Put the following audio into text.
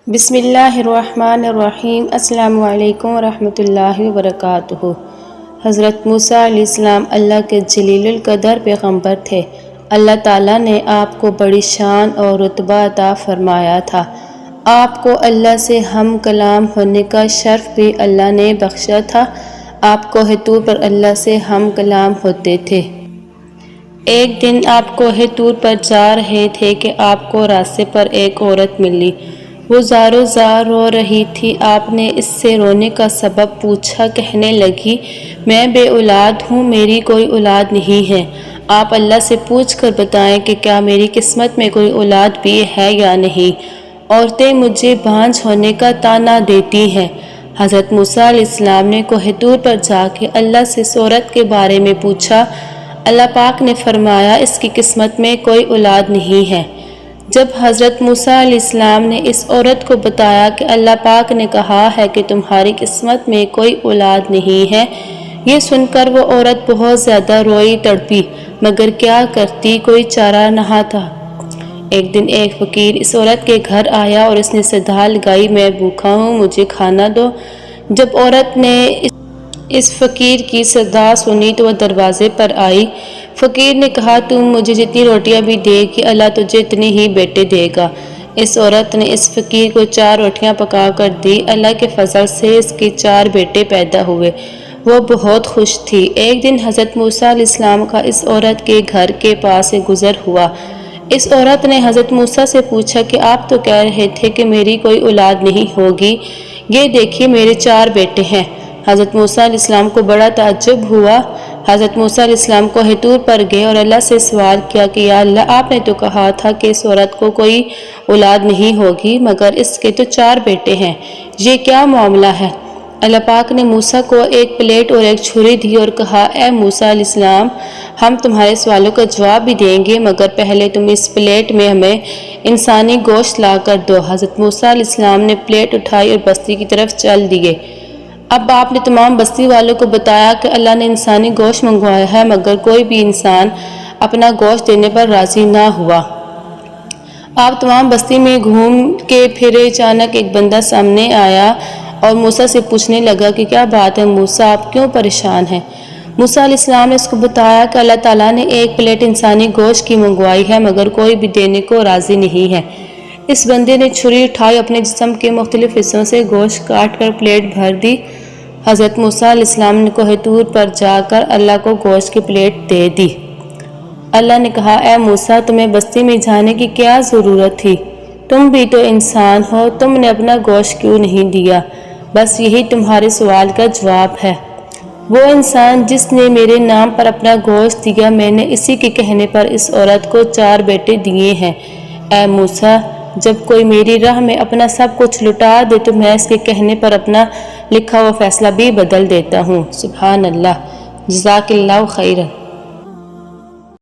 بسم اللہ الرحمن الرحیم۔ السلام علیکم ورحمۃ اللہ وبرکاتہ۔ حضرت موسیٰ علیہ السلام اللہ کے جلیل القدر پیغمبر تھے۔ اللہ تعالیٰ نے آپ کو بڑی شان اور رتبہ عطا فرمایا تھا۔ آپ کو اللہ سے ہم کلام ہونے کا شرف بھی اللہ نے بخشا تھا۔ آپ کوہ طور پر اللہ سے ہم کلام ہوتے تھے۔ ایک دن آپ کوہ طور پر جا رہے تھے کہ آپ کو راستے پر ایک عورت ملی۔ وہ زاروں زار رو رہی تھی۔ آپ نے اس سے رونے کا سبب پوچھا۔ کہنے لگی، میں بے اولاد ہوں، میری کوئی اولاد نہیں ہے۔ آپ اللہ سے پوچھ کر بتائیں کہ کیا میری قسمت میں کوئی اولاد بھی ہے یا نہیں۔ عورتیں مجھے بانجھ ہونے کا طعنہ دیتی ہیں۔ حضرت موسیٰ علیہ السلام نے کوہ طور پر جا کے اللہ سے اس عورت کے بارے میں پوچھا۔ اللہ پاک نے فرمایا، اس کی قسمت میں کوئی اولاد نہیں ہے۔ جب حضرت موسیٰ علیہ السلام نے اس عورت کو بتایا کہ اللہ پاک نے کہا ہے کہ تمہاری قسمت میں کوئی اولاد نہیں ہے، یہ سن کر وہ عورت بہت زیادہ روئی تڑپی، مگر کیا کرتی، کوئی چارہ نہ تھا۔ ایک دن ایک فقیر اس عورت کے گھر آیا اور اس نے صدا لگائی، میں بھوکا ہوں، مجھے کھانا دو۔ جب عورت نے اس فقیر کی صدا سنی تو وہ دروازے پر آئی۔ فقیر نے کہا، تم مجھے جتنی روٹیاں بھی دے گی، اللہ تجھے اتنے ہی بیٹے دے گا۔ اس عورت نے اس فقیر کو 4 روٹیاں پکا کر دی۔ اللہ کے فضل سے اس کے 4 بیٹے پیدا ہوئے۔ وہ بہت خوش تھی۔ ایک دن حضرت موسیٰ علیہ السلام کا اس عورت کے گھر کے پاس سے گزر ہوا۔ اس عورت نے حضرت موسیٰ سے پوچھا کہ آپ تو کہہ رہے تھے کہ میری کوئی اولاد نہیں ہوگی، یہ دیکھیے میرے 4 بیٹے ہیں۔ حضرت موسیٰ علیہ السلام کو بڑا تعجب ہوا۔ حضرت موسیٰ علیہ السلام کوہ طور پر گئے اور اللہ سے سوال کیا کہ یا اللہ، آپ نے تو کہا تھا کہ اس عورت کو کوئی اولاد نہیں ہوگی، مگر اس کے تو 4 بیٹے ہیں، یہ کیا معاملہ ہے؟ اللہ پاک نے موسیٰ کو ایک پلیٹ اور ایک چھری دی اور کہا، اے موسیٰ علیہ السلام، ہم تمہارے سوالوں کا جواب بھی دیں گے، مگر پہلے تم اس پلیٹ میں ہمیں انسانی گوشت لا کر دو۔ حضرت موسیٰ علیہ السلام نے پلیٹ اٹھائی اور بستی کی طرف چل دیے۔ اب آپ نے تمام بستی والوں کو بتایا کہ اللہ نے انسانی گوشت منگوایا ہے، مگر کوئی بھی انسان اپنا گوشت دینے پر راضی نہ ہوا۔ آپ تمام بستی میں گھوم کے پھرے، اچانک ایک بندہ سامنے آیا اور موسیٰ سے پوچھنے لگا کہ کیا بات ہے موسیٰ، آپ کیوں پریشان ہیں؟ موسیٰ علیہ السلام نے اس کو بتایا کہ اللہ تعالیٰ نے ایک پلیٹ انسانی گوشت کی منگوائی ہے، مگر کوئی بھی دینے کو راضی نہیں ہے۔ اس بندے نے چھری اٹھائی، اپنے جسم کے مختلف حصوں سے گوشت کاٹ کر پلیٹ بھر دی۔ حضرت موسیٰ علیہ السلام نے کوہ طور پر جا کر اللہ کو گوشت کی پلیٹ دے دی۔ اللہ نے کہا، اے موسیٰ، تمہیں بستی میں جانے کی کیا ضرورت تھی؟ تم بھی تو انسان ہو، تم نے اپنا گوشت کیوں نہیں دیا؟ بس یہی تمہارے سوال کا جواب ہے۔ وہ انسان جس نے میرے نام پر اپنا گوشت دیا، میں نے اسی کے کہنے پر اس عورت کو 4 بیٹے دیے ہیں۔ اے موسیٰ، جب کوئی میری راہ میں اپنا سب کچھ لٹا دے تو میں اس کے کہنے پر اپنا لکھا ہوا فیصلہ بھی بدل دیتا ہوں۔ سبحان اللہ، جزاک اللہ خیرا۔